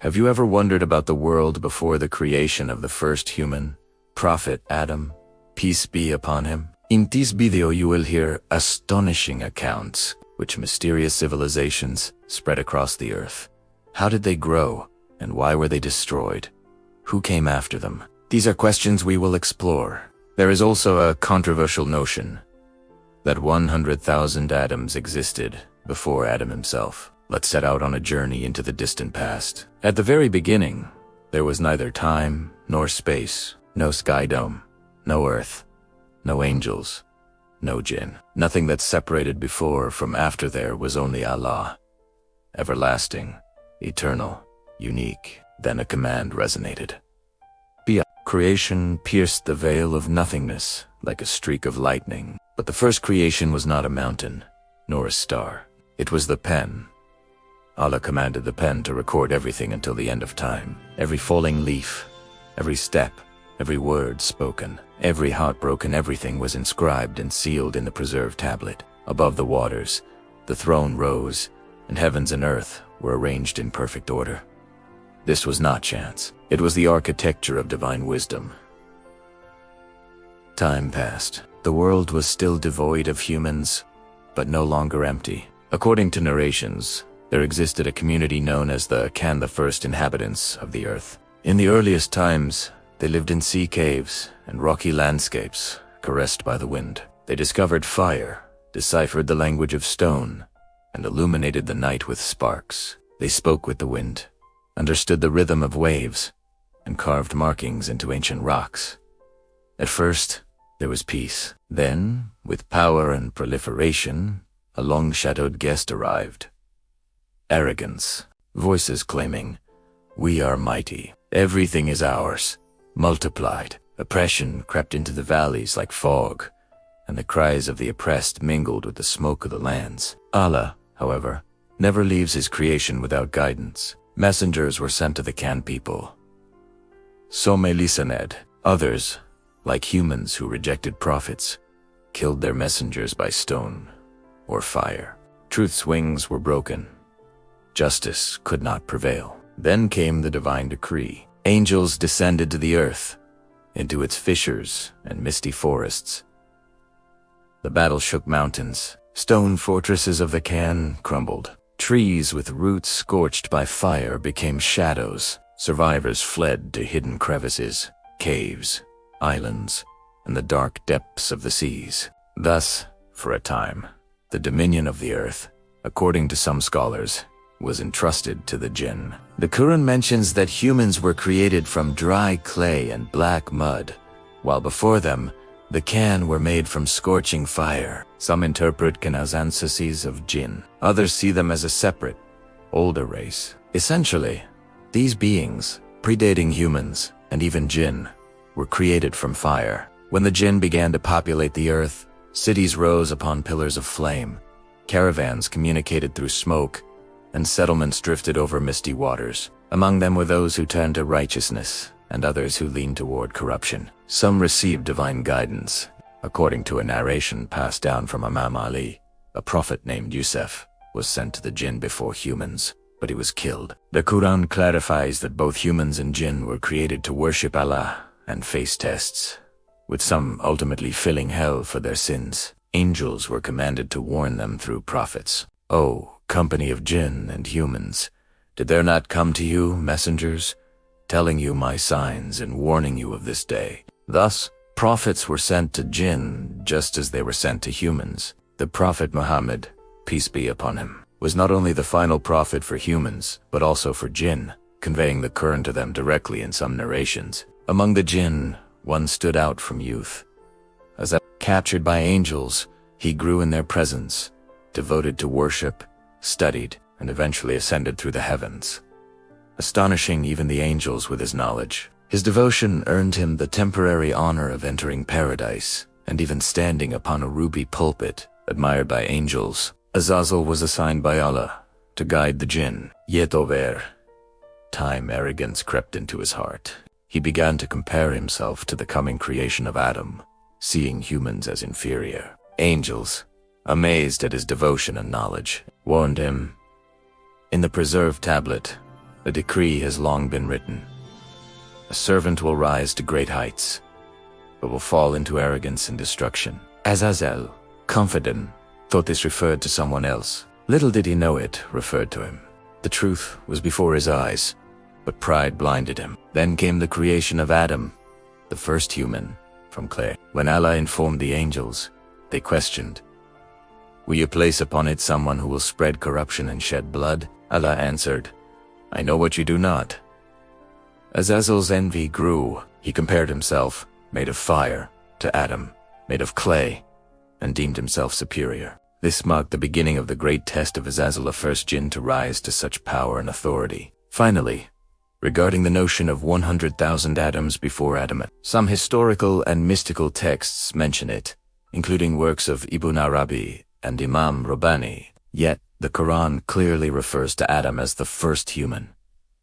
Have you ever wondered about the world before the creation of the first human, Prophet Adam, peace be upon him? In this video you will hear astonishing accounts which mysterious civilizations spread across the earth. How did they grow, and why were they destroyed? Who came after them? These are questions we will explore. There is also a controversial notion that 100,000 Adams existed before Adam himself. Let's set out on a journey into the distant past. At the very beginning, there was neither time nor space, no sky dome, no earth, no angels, no jinn. Nothing that separated before from after there was only Allah, everlasting, eternal, unique. Then a command resonated. Creation pierced the veil of nothingness like a streak of lightning. But the first creation was not a mountain, nor a star. It was the pen. Allah commanded the pen to record everything until the end of time. Every falling leaf, every step, every word spoken, every heartbroken everything was inscribed and sealed in the preserved tablet. Above the waters, the throne rose, and heavens and earth were arranged in perfect order. This was not chance. It was the architecture of divine wisdom. Time passed. The world was still devoid of humans, but no longer empty. According to narrations, there existed a community known as the first inhabitants of the earth. In the earliest times, they lived in sea caves and rocky landscapes, caressed by the wind. They discovered fire, deciphered the language of stone, and illuminated the night with sparks. They spoke with the wind, understood the rhythm of waves, and carved markings into ancient rocks. At first, there was peace. Then, with power and proliferation, a long-shadowed guest arrived. Arrogance. Voices claiming, "We are mighty. Everything is ours," multiplied. Oppression crept into the valleys like fog, and the cries of the oppressed mingled with the smoke of the lands. Allah, however, never leaves his creation without guidance. Messengers were sent to the Can people. Some listened. Others, like humans who rejected prophets, killed their messengers by stone or fire. Truth's wings were broken. Justice could not prevail. Then came the divine decree. Angels descended to the earth, into its fissures and misty forests. The battle shook mountains. Stone fortresses of the Can crumbled. Trees with roots scorched by fire became shadows. Survivors fled to hidden crevices, caves, islands, and the dark depths of the seas. Thus, for a time, the dominion of the earth, according to some scholars, was entrusted to the jinn. The Qur'an mentions that humans were created from dry clay and black mud, while before them, the Can were made from scorching fire. Some interpret Can as ancestors of jinn. Others see them as a separate, older race. Essentially, these beings, predating humans and even jinn, were created from fire. When the jinn began to populate the earth, cities rose upon pillars of flame, caravans communicated through smoke, and settlements drifted over misty waters. Among them were those who turned to righteousness, and others who leaned toward corruption. Some received divine guidance. According to a narration passed down from Imam Ali, a prophet named Yusuf was sent to the jinn before humans, but he was killed. The Qur'an clarifies that both humans and jinn were created to worship Allah and face tests, with some ultimately filling hell for their sins. Angels were commanded to warn them through prophets. "O company of jinn and humans, did there not come to you messengers, telling you my signs and warning you of this day?" Thus, prophets were sent to jinn just as they were sent to humans. The Prophet Muhammad, peace be upon him, was not only the final prophet for humans, but also for jinn, conveying the Qur'an to them directly in some narrations. Among the jinn, one stood out from youth. As captured by angels, he grew in their presence, devoted to worship, studied, and eventually ascended through the heavens, astonishing even the angels with his knowledge. His devotion earned him the temporary honor of entering paradise, and even standing upon a ruby pulpit, admired by angels. Azazil was assigned by Allah to guide the jinn. Yet over time, arrogance crept into his heart. He began to compare himself to the coming creation of Adam, seeing humans as inferior. Angels, amazed at his devotion and knowledge, warned him, "In the preserved tablet, A decree has long been written. A servant will rise to great heights, but will fall into arrogance and destruction. Azazil, confident, thought this referred to someone else. Little did he know it referred to him. The truth was before his eyes, but pride blinded him. Then came the creation of Adam, the first human, from clay. When Allah informed the angels, they questioned, "Will you place upon it someone who will spread corruption and shed blood?" Allah answered, "I know what you do not." Azazil's envy grew. He compared himself, made of fire, to Adam, made of clay, and deemed himself superior. This marked the beginning of the great test of Azazil, the first jinn to rise to such power and authority. Finally, regarding the notion of 100,000 Adams before Adam, some historical and mystical texts mention it, including works of Ibn Arabi and Imam Rabbani. Yet, the Qur'an clearly refers to Adam as the first human,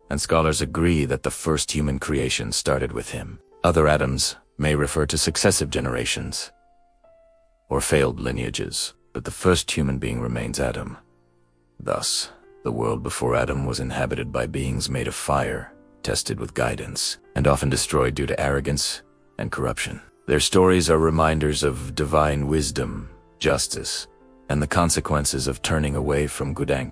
and scholars agree that the first human creation started with him. Other Adams may refer to successive generations or failed lineages, but the first human being remains Adam. Thus, the world before Adam was inhabited by beings made of fire, tested with guidance, and often destroyed due to arrogance and corruption. Their stories are reminders of divine wisdom, justice, and the consequences of turning away from Qur'an.